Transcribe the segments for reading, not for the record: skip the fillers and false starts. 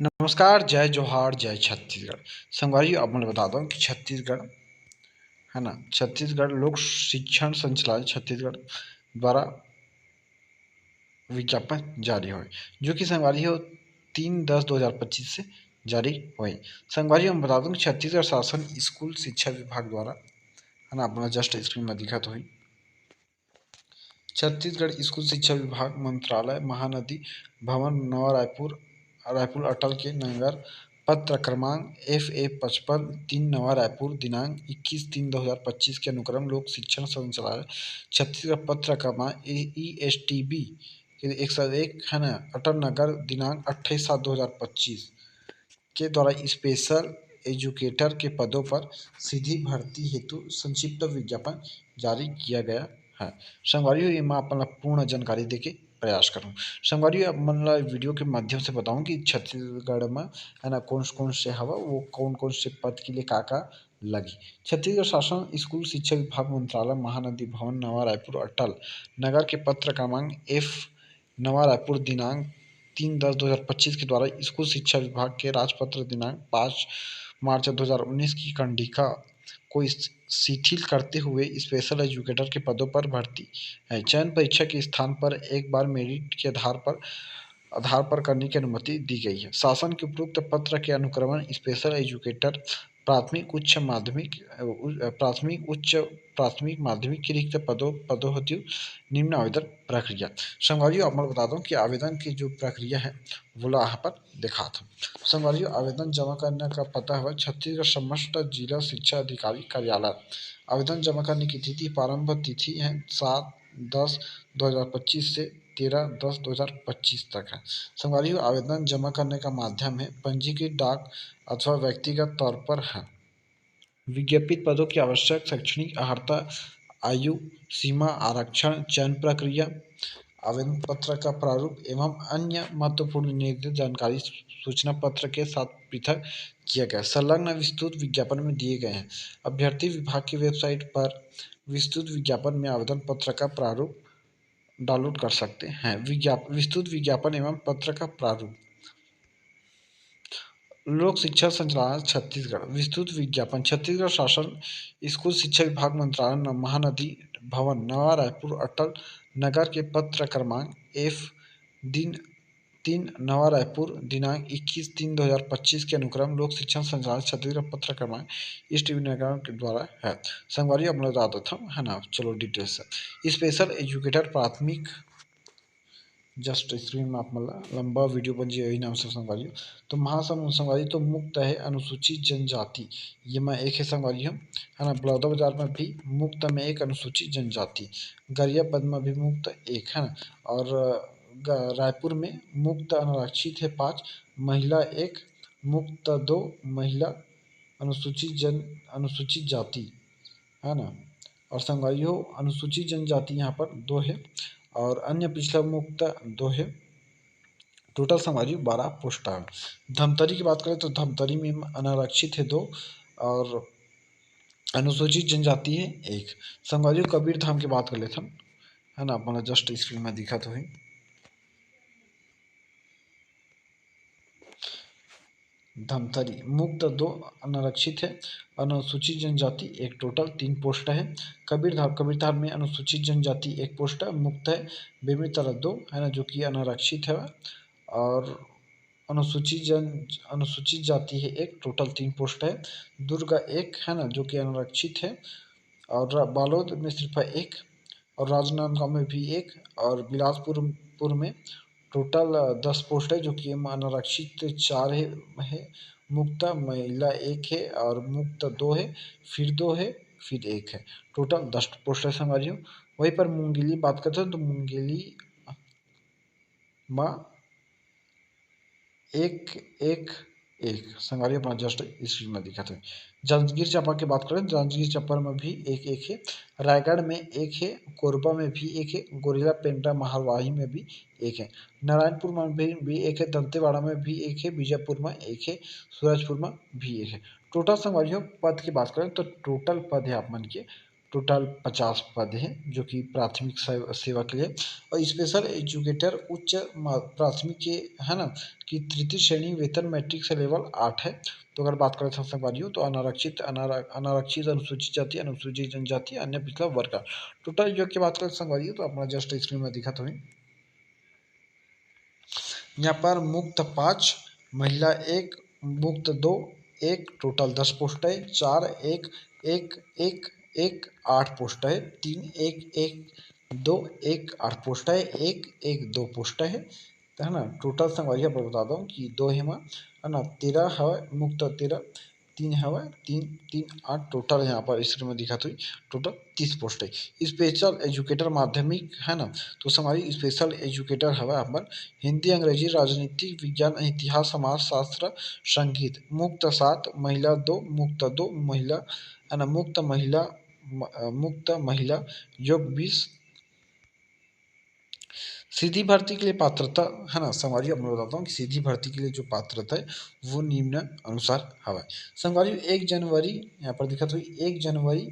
नमस्कार, जय जोहार, जय छत्तीसगढ़। संगवारी अब मैं बता दूं कि छत्तीसगढ़ है ना, छत्तीसगढ़ लोक शिक्षण संचालय छत्तीसगढ़ द्वारा विज्ञापन जारी हुए, जो कि संगवारी हो 3/10/2025 से जारी हुए। संगवारी हम बता दूं कि छत्तीसगढ़ शासन स्कूल शिक्षा विभाग द्वारा है ना, अपना जस्ट स्क्रीन में दिखा तो हुई छत्तीसगढ़ स्कूल शिक्षा विभाग मंत्रालय महानदी भवन नवा रायपुर रायपुर अटल के नगर पत्र क्रमांक FA 55 3 नवा रायपुर दिनांक 21/3/2025 के अनुक्रम लोक शिक्षण संचालय छत्तीसगढ़ पत्र क्रमांक ESTB 101 है ना अटल नगर दिनांक 28/7/2025 के द्वारा स्पेशल एजुकेटर के पदों पर सीधी भर्ती हेतु संक्षिप्त विज्ञापन जारी किया गया है। संगवारी ये मैं अपना पूर्ण जानकारी देके प्रयास करूँ। संगवारी मतलब वीडियो के माध्यम से बताऊं कि छत्तीसगढ़ में है ना कौन से हवा वो कौन से पद के लिए का लगी। छत्तीसगढ़ शासन स्कूल शिक्षा विभाग मंत्रालय महानदी भवन नवा रायपुर अटल नगर के पत्र क्रमांक F नवा रायपुर दिनांक 3/10/2025 के द्वारा स्कूल शिक्षा विभाग के राजपत्र दिनांक 5 मार्च 2019 की कंडिका को शिथिल करते हुए स्पेशल एजुकेटर के पदों पर भर्ती है। चयन परीक्षा के स्थान पर एक बार मेरिट के आधार पर करने की अनुमति दी गई है। शासन के उपरोक्त पत्र के अनुक्रमण स्पेशल एजुकेटर प्राथमिक उच्च माध्यमिक प्राथमिक माध्यमिक के रिक्त पदों हेतु निम्न आवेदन प्रक्रिया। संगवारियों अब मैं बता दूं कि आवेदन की जो प्रक्रिया है वो यहाँ पर दिखा था। संगवारियों आवेदन जमा करने का पता है छत्तीसगढ़ समस्त जिला शिक्षा अधिकारी कार्यालय। आवेदन जमा करने की तिथि प्रारंभ तिथि है 7/10/2025 से 13/10/2025 तक है। संगवारियों आवेदन जमा करने का माध्यम है पंजीकृत डाक अथवा व्यक्तिगत तौर पर है। विज्ञापित पदों की आवश्यक शैक्षणिक अर्हता आयु सीमा आरक्षण चयन प्रक्रिया आवेदन पत्र का प्रारूप एवं अन्य महत्वपूर्ण निर्दिष्ट जानकारी सूचना पत्र के साथ पृथक किया गया संलग्न विस्तृत विज्ञापन में दिए गए हैं। अभ्यर्थी विभाग की वेबसाइट पर विस्तृत विज्ञापन में आवेदन पत्र का प्रारूप डाउनलोड कर सकते हैं। विस्तृत विज्ञापन एवं पत्र का प्रारूप लोक शिक्षा संचालय छत्तीसगढ़ विस्तृत विज्ञापन छत्तीसगढ़ शासन स्कूल शिक्षा विभाग मंत्रालय महानदी भवन नवा रायपुर अटल नगर के पत्र क्रमांक F 3 नवा रायपुर दिनांक 21/3/2025 के अनुक्रम लोक शिक्षण संचालय छत्तीसगढ़ पत्र क्रमांक ईस्ट नगर के द्वारा है। संगवारी अपना बता देता हूँ है ना, चलो डिटेल्स है। स्पेशल एजुकेटर प्राथमिक जस्ट स्क्रीन में आप मतलब लंबा वीडियो बन जाए यही नाम से संगवारी तो महासमूह संगवारी तो मुक्त है अनुसूचित जनजाति ये मैं एक है संगवारी हूँ है ना। बलौदा बाजार में भी मुक्त में एक अनुसूचित जनजाति गरिया पद में भी मुक्त एक है ना। और रायपुर में मुक्त अनारक्षित है 5 महिला 1 मुक्त 2 महिला अनुसूचित जाति है ना। और संगवारी हो अनुसूचित जनजाति यहाँ पर 2 है और अन्य पिछला मुक्त 2 है। टोटल संगवारी 12 पोस्ट है। धमतरी की बात करें तो धमतरी में अनारक्षित है 2 और अनुसूचित जनजाति है 1। संगवारी कबीर धाम की बात कर लेते हैं है ना, अपना जस्ट स्क्रीन में दिखा तो है। धमतरी मुक्त 2 अनारक्षित है अनुसूचित जनजाति 1 टोटल 3 पोस्ट है। कबीरधाम में अनुसूचित जनजाति 1 पोस्ट है मुक्त है। बेमेतरा 2 है ना जो कि अनारक्षित है और अनुसूचित जाति है 1 टोटल 3 पोस्ट है। दुर्ग 1 है ना जो कि अनारक्षित है और बालोद में सिर्फ 1 और राजनांदगांव में भी 1 और बिलासपुर में टोटल 10 पोस्ट है जो कि अनारक्षित 4 है मुक्त महिला 1 है और मुक्त 2 है फिर 2 है फिर 1 है टोटल 10 पोस्ट है संगवारियों। वहीं पर मुंगेली बात करते हैं तो मुंगेली माँ 1 संगवारी अपना जस्ट स्क्रीन में दिखाते हैं। जांजगीर चांपा की बात करें जांजगीर चांपा में भी 1 है। रायगढ़ में 1 है कोरबा में भी 1 है गोरिल्ला पेंड्रा महारवाही में भी 1 है। नारायणपुर में भी 1 है दंतेवाड़ा में भी 1 है बीजापुर में 1 है सूरजपुर में भी 1 है। टोटल संगवारियों पद की बात करें तो टोटल पद है आप मन के टोटल 50 पद हैं जो कि प्राथमिक सेवा के लिए। और स्पेशल एजुकेटर उच्च प्राथमिक के है ना कि तृतीय श्रेणी वेतन मैट्रिक से लेवल 8 है। तो अगर बात करें संगवारियों तो अनारक्षित अनुसूचित जाति अनुसूचित जनजाति अन्य पिछड़ा वर्ग का टोटल योग की बात करें संगवारियों तो अपना जस्ट स्क्रीन में दिखा तो यहाँ पर मुक्त 5, महिला 1, मुक्त 2, 1 टोटल 10 पोस्ट है। 4 1 1 1 1 8 पोस्ट है। 3 1 1 2 1 8 पोस्ट है। 1 1 2 पोस्ट है तो है ना टोटल संगवारी आपको बता दूँ कि 2 है ना 13 है मुक्त 13 3 है 3 3 8 टोटल यहाँ पर स्क्रीन में दिखा तो टोटल 30 पोस्ट है। स्पेशल एजुकेटर माध्यमिक है ना तो हमारी स्पेशल एजुकेटर है यहाँ पर हिंदी अंग्रेजी राजनीति विज्ञान इतिहास समाज शास्त्र संगीत मुक्त 7 महिला 2 मुक्त 2 महिला है ना मुक्त महिला योग 20। सीधी भर्ती के लिए पात्रता है ना संगवारी मैं बताता हूँ कि सीधी भर्ती के लिए जो पात्रता है वो निम्न अनुसार हवा संगवारी 1 जनवरी यहाँ पर दिखा तो 1 जनवरी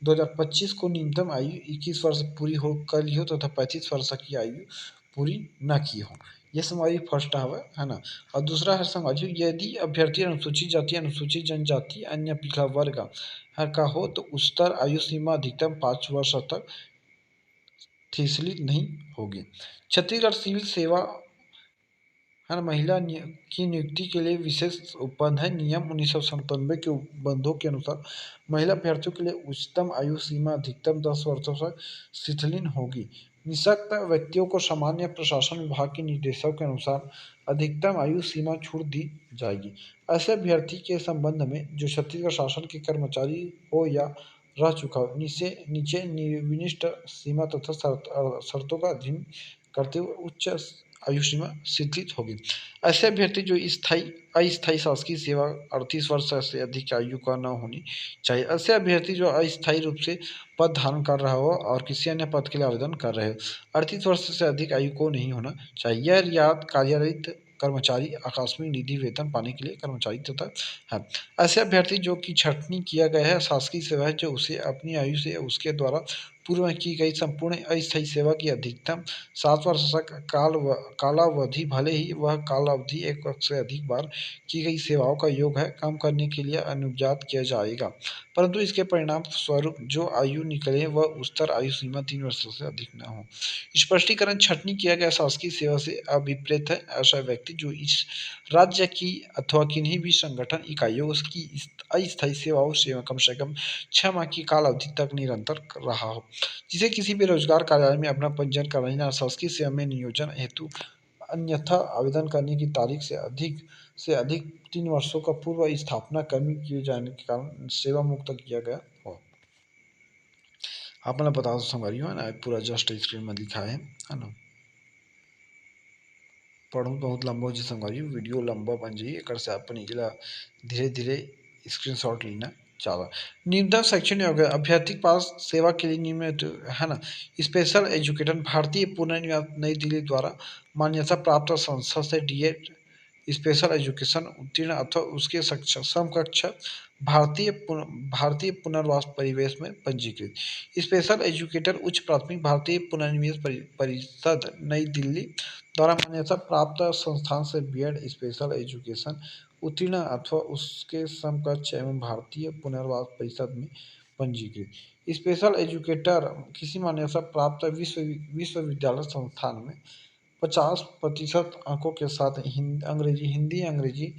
2025 को न्यूनतम आयु 21 वर्ष पूरी हो कर ली हो तथा 35 वर्ष की आयु पूरी न की हो। यह संगवारी फर्स्ट है ना। और दूसरा है संगवारी यदि अभ्यर्थी अनुसूचित जाति अनुसूचित जनजाति अन्य पिछड़ा वर्ग का हो तो उच्चतर आयु सीमा अधिकतम 5 वर्ष तक थीसली नहीं होगी। छत्तीसगढ़ सिविल सेवा हर महिला की नियुक्ति के लिए विशेष उपबंध है। नियम 1997 के उपबंधों के अनुसार महिला अभ्यर्थियों के लिए उच्चतम आयु सीमा अधिकतम 10 वर्षों तक शिथिल होगी। निःशक्त व्यक्तियों को सामान्य प्रशासन विभाग के निर्देशों के अनुसार अधिकतम आयु सीमा छूट दी जाएगी। ऐसे अभ्यर्थी के संबंध में जो छत्तीसगढ़ शासन के कर्मचारी हो या रह चुका हो नीचे विनिष्ट सीमा तथा शर्तों का अधीन करते हुए उच्च आयु सीमा शिथिल होगी। ऐसे अभ्यर्थी जो अस्थायी शासकीय सेवा 38 वर्ष से अधिक आयु का न होनी चाहिए। ऐसे अभ्यर्थी जो अस्थायी रूप से पद धारण कर रहा हो और किसी अन्य पद के लिए आवेदन कर रहे हो 38 वर्ष से अधिक आयु को नहीं होना चाहिए। यह रियायत कार्यरत कर्मचारी आकस्मिक निधि वेतन पाने के लिए कर्मचारी तथा है। ऐसे अभ्यर्थी जो कि छंटनी किया गया है शासकीय सेवा है जो उसे अपनी आयु से उसके द्वारा पूर्व में की गई संपूर्ण अस्थायी सेवा की अधिकतम 7 वर्ष तक कालावधि भले ही वह कालावधि 1 वर्ष से अधिक बार की गई सेवाओं का योग है कम करने के लिए अनुज्ञात किया जाएगा परंतु इसके परिणाम स्वरूप जो आयु निकले वह उच्चतर आयु सीमा 3 वर्षों से अधिक न हो। स्पष्टीकरण छंटनी किया गया शासकीय सेवा से अभिप्रेत है ऐसा व्यक्ति जो इस राज्य की अथवा किन्हीं भी संगठन इकाइयों उसकी अस्थायी सेवाओं से कम 6 माह की काल अवधि तक निरंतर रहा हो जिसे किसी भी रोजगार कार्यालय में अपना पंजीयन कराना शासकीय सेवा में नियोजन हेतु अन्यथा आवेदन करने की तारीख से अधिक 3 वर्षों का पूर्व स्थापना कर्मी किए जाने के कारण सेवा मुक्त किया गया हो। आपने बता दो संगवारी है ना पूरा जस्ट स्क्रीन में लिखा है ना पढ़ूँ बहुत लंबा हो संगवारी वीडियो लंबा बन जाइए एक से अपन धीरे धीरे स्क्रीनशॉट लेना चाहता न्यूनतम शैक्षणिक योग्यता अभ्यर्थी पास सेवा के लिए नियमित है ना स्पेशल एजुकेटर भारतीय पुनर्निर्माण नई दिल्ली द्वारा मान्यता प्राप्त संस्था से डीएड स्पेशल एजुकेशन उत्तीर्ण अथवा उसके समकक्ष भारतीय पुनर्वास परिवेश में पंजीकृत स्पेशल एजुकेटर उच्च प्राथमिक भारतीय पुनर्निवेश परिषद नई दिल्ली द्वारा मान्यता प्राप्त संस्थान से बीएड स्पेशल एजुकेशन उत्तीर्ण अथवा उसके समकक्ष एवं भारतीय पुनर्वास परिषद में पंजीकृत स्पेशल एजुकेटर किसी मान्यता प्राप्त विश्वविद्यालय संस्थान में 50% अंकों के साथ हिंदी अंग्रेजी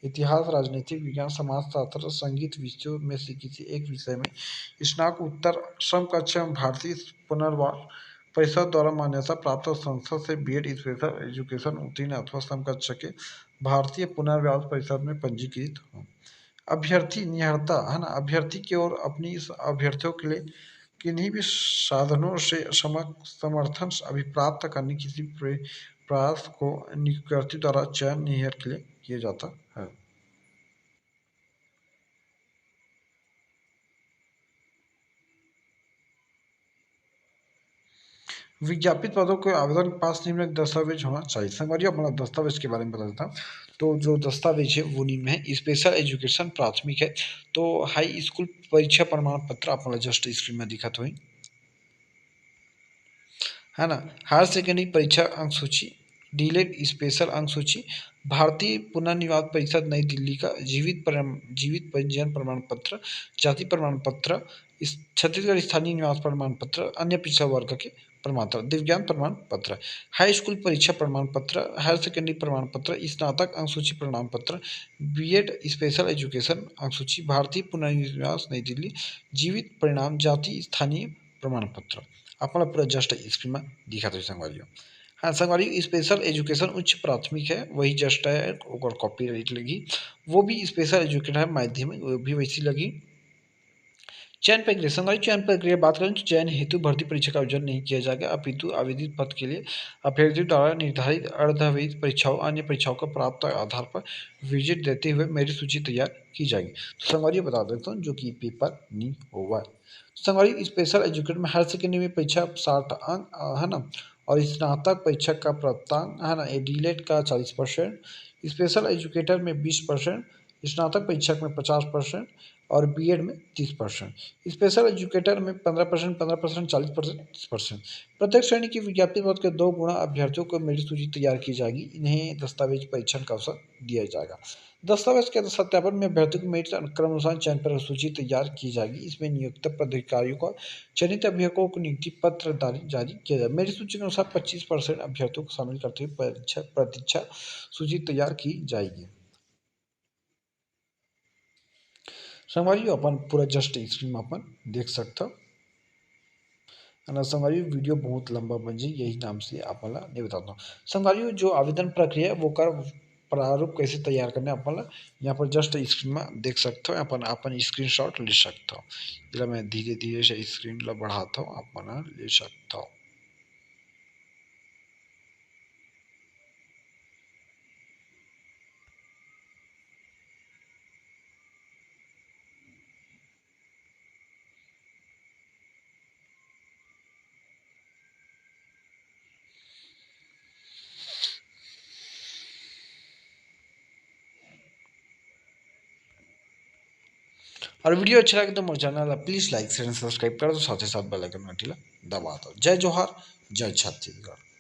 इतिहास राजनीतिक विज्ञान समाजशास्त्र संगीत विषयों में से किसी एक विषय में स्नातकोत्तर समकक्ष भारतीय पुनर्वास परिषद द्वारा मान्यता प्राप्त संस्था से बीएड स्पेशल एजुकेशन उत्तीर्ण अथवा समकक्ष के भारतीय पुनर्वास परिषद में पंजीकृत हो। अभ्यर्थी निहरता है ना अभ्यर्थी की ओर अपनी इस अभ्यर्थियों के लिए किन्हीं भी साधनों से समर्थन अभिप्राप्त करने किसी प्रयास को नियुक्ति द्वारा चयन निहर के लिए किया जाता है। विज्ञापित पदों के आवेदन के पास निम्नलिखित दस्तावेज होना चाहिए। संगवारी अपना दस्तावेज के बारे में बता देता हूँ। तो जो दस्तावेज है वो निम्न है। स्पेशल एजुकेशन प्राथमिक है तो हाई स्कूल परीक्षा प्रमाण पत्र अपना जस्ट स्क्रीन में दिखत हुई है ना। हायर सेकेंडरी परीक्षा अंक सूची, डीलेट स्पेशल अंक सूची, भारतीय पुनर्निवास परिषद नई दिल्ली का जीवित पंजीयन प्रमाण पत्र, जाति प्रमाण पत्र, छत्तीसगढ़ स्थानीय निवास प्रमाण पत्र, अन्य पिछड़ा वर्ग के प्रमाण पत्र, दिव्यांग प्रमाण पत्र, हाई स्कूल परीक्षा प्रमाण पत्र, हायर सेकेंडरी प्रमाण पत्र, स्नातक अंक सूची प्रमाण पत्र, बीएड स्पेशल एजुकेशन अंक सूची, भारतीय पुनर्निवास नई दिल्ली, जीवित परिणाम, जाति स्थानीय प्रमाण पत्र अपना पूरा जस्ट स्क्रीन में दिखा दो संगवारी। हाँ संगवारी स्पेशल एजुकेशन उच्च प्राथमिक है वही जस्ट है और कॉपी राइट लगी, वो भी स्पेशल एजुकेशन है माध्यमिक वो भी वैसी लगी। चयन प्रक्रिया संगवारी चयन प्रक्रिया बात करें तो चयन हेतु भर्ती परीक्षा का आयोजन नहीं किया जाएगा अपितु आवेदित पद के लिए अभ्यर्थियों द्वारा निर्धारित अर्धविद परीक्षाओं अन्य परीक्षाओं को प्राप्त आधार पर विजिट देते हुए मेरिट सूची तैयार की जाएगी। तो संगवारी बता देता हूँ जो कि पेपर नहीं होगा। संगवारी स्पेशल एजुकेशन में हायर सेकेंडरी में परीक्षा 60 अंक है ना, और स्नातक परीक्षा का प्राप्तांक है ना, डीलेट का 40%, स्पेशल एजुकेटर में 20%, स्नातक परीक्षा में 50% और बीएड में 30%, स्पेशल एजुकेटर में 15%, 15%, 40%, 30%। प्रत्येक श्रेणी की विज्ञापित पद के 2 गुणा अभ्यर्थियों को मेरिट सूची तैयार की जाएगी। इन्हें दस्तावेज परीक्षण का अवसर दिया जाएगा। दस्तावेज के सत्यापन में अभ्यर्थियों को मेरिट क्रमानुसार चयन पर सूची तैयार की जाएगी। इसमें नियुक्त पदाधिकारियों को चयनित अभ्यर्थियों को नियुक्ति पत्र जारी किया जाए। मेरिट सूची के अनुसार 25% अभ्यर्थियों को शामिल करते हुए प्रतीक्षा सूची तैयार की जाएगी। संगवारी अपन पूरा जस्ट स्क्रीन में अपन देख सकते हो है ना। संगवारी वीडियो बहुत लंबा बन जाए यही नाम से आपला नहीं बताता हूँ। संगवारी जो आवेदन प्रक्रिया है वो कर प्रारूप कैसे तैयार करने अपन यहाँ पर जस्ट स्क्रीन में देख सकते हो अपन अपन स्क्रीन शॉट ले सकते हो। इसलिए मैं धीरे धीरे से स्क्रीन ला बढ़ाता हूँ अपन ले सकता हूँ। और वीडियो अच्छा लगे तो more channel please like share subscribe कर दो साथ ही साथ बेल आइकन घंटी ला दबा दो। जय जोहार जय छत्तीसगढ़।